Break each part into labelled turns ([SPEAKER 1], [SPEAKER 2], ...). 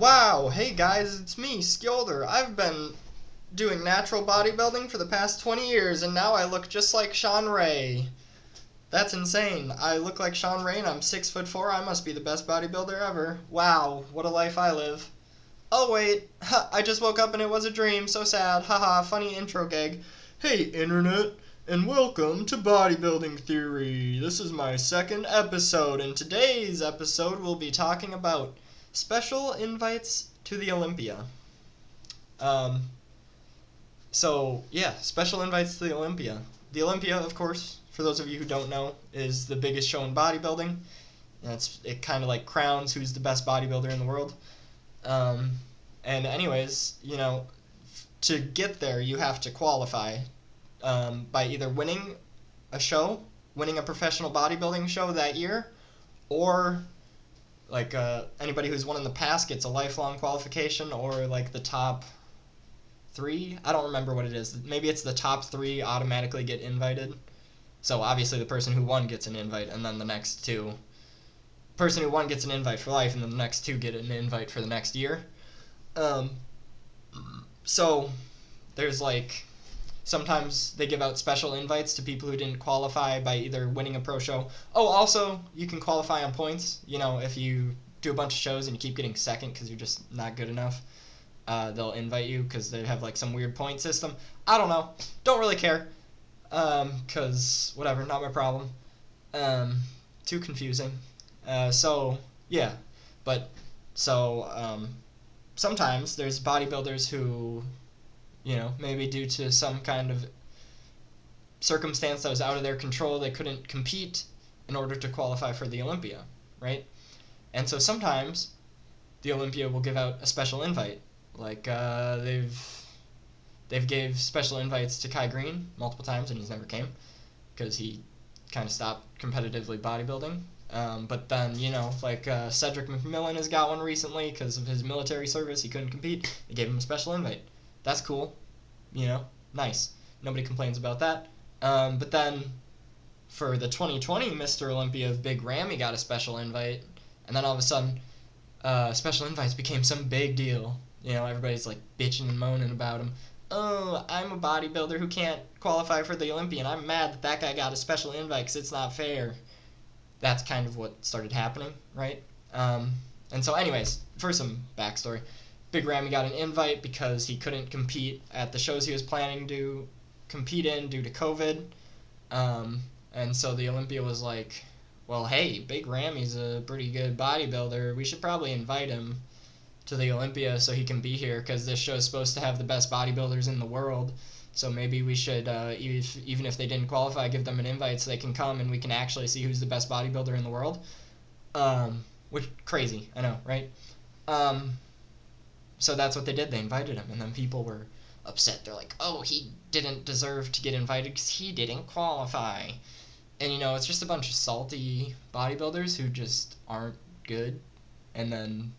[SPEAKER 1] Wow, hey guys, it's me, Skjolder. I've been doing natural bodybuilding for the past 20 years, and now I look just like Sean Ray. That's insane. I look like Sean Ray, and I'm 6'4". I must be the best bodybuilder ever. Wow, what a life I live. Oh wait, I just woke up and it was a dream, so sad. Haha, funny intro gag. Hey internet, and welcome to Bodybuilding Theory. This is my second episode, and today's episode we'll be talking about special invites to the Olympia. Um, special invites to the Olympia. The Olympia, of course, for those of you who don't know, is the biggest show in bodybuilding. It kind of like crowns who's the best bodybuilder in the world. And anyways, to get there, you have to qualify by either winning a professional bodybuilding show that year, or like anybody who's won in the past gets a lifelong qualification, or like the top three. I don't remember what it is. Maybe it's the top three automatically get invited. So obviously the person who won gets an invite, and then the next two. Person who won gets an invite for life, and then the next two get an invite for the next year. So there's sometimes they give out special invites to people who didn't qualify by either winning a pro show. Oh, also, you can qualify on points. If you do a bunch of shows and you keep getting second because you're just not good enough, they'll invite you because they have some weird point system. I don't know. Don't really care. Because whatever, not my problem. Too confusing. Yeah. But, sometimes there's bodybuilders who, maybe due to some kind of circumstance that was out of their control, they couldn't compete in order to qualify for the Olympia, right? And so sometimes the Olympia will give out a special invite. They've gave special invites to Kai Green multiple times, and he's never came because he kind of stopped competitively bodybuilding. But then, Cedric McMillan has got one recently because of his military service. He couldn't compete. They gave him a special invite. That's cool. Nice. Nobody complains about that. But then for the 2020 Mr. Olympia, Big Ramy got a special invite. And then all of a sudden, special invites became some big deal. Everybody's bitching and moaning about him. Oh, I'm a bodybuilder who can't qualify for the Olympia, and I'm mad that guy got a special invite because it's not fair. That's kind of what started happening, right? And so anyways, for some backstory, Big Ramy got an invite because he couldn't compete at the shows he was planning to compete in due to COVID. And so the Olympia was like, well, hey, Big Ramy's a pretty good bodybuilder. We should probably invite him to the Olympia so he can be here because this show is supposed to have the best bodybuilders in the world. So maybe we should, even if they didn't qualify, give them an invite so they can come and we can actually see who's the best bodybuilder in the world. Which, crazy, I know, right? So that's what they did. They invited him, and then people were upset. They're like, oh, he didn't deserve to get invited because he didn't qualify. And, it's just a bunch of salty bodybuilders who just aren't good. And then,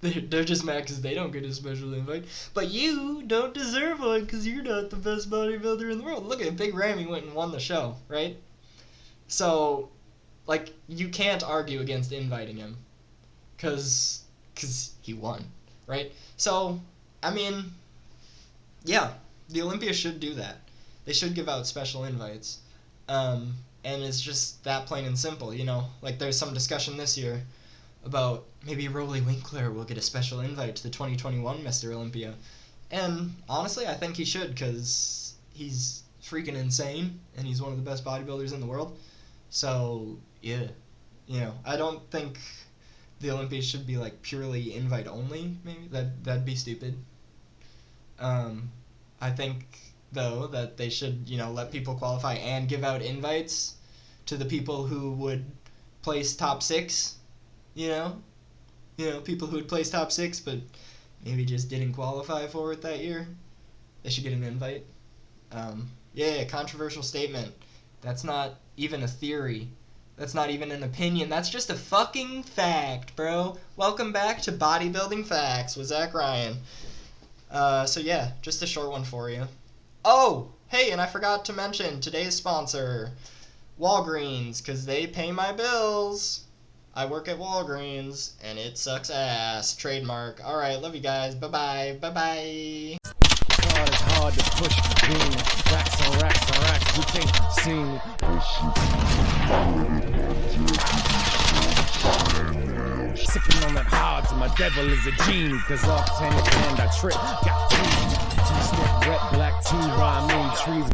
[SPEAKER 1] they're just mad because they don't get a special invite. But you don't deserve one because you're not the best bodybuilder in the world. Look at Big Ramy went and won the show, right? So, you can't argue against inviting him because he won, right? So, I mean, yeah, the Olympia should do that. They should give out special invites. And it's just that plain and simple, there's some discussion this year about maybe Rolly Winkler will get a special invite to the 2021 Mr. Olympia. And honestly, I think he should because he's freaking insane and he's one of the best bodybuilders in the world. So, yeah, I don't think the Olympia should be purely invite only, maybe. That'd be stupid. I think, though, that they should, let people qualify and give out invites to the people who would place top 6. People who would place top 6 but maybe just didn't qualify for it that year. They should get an invite. Controversial statement. That's not even a theory. That's not even an opinion. That's just a fucking fact, bro. Welcome back to Bodybuilding Facts with Zach Ryan. Just a short one for you. Oh, hey, and I forgot to mention today's sponsor, Walgreens, because they pay my bills. I work at Walgreens, and it sucks ass. Trademark. Alright, love you guys. Bye-bye. Bye-bye.
[SPEAKER 2] It's hard to push beam. Racks on racks on racks. You can't see me. Sipping on that hard, so my devil is a genie. Cause off 10 and I trip. Got two-step red, black, two rhyming trees.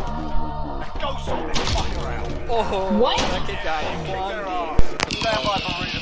[SPEAKER 3] Go sort the fucker out.
[SPEAKER 4] What?
[SPEAKER 3] Stand by for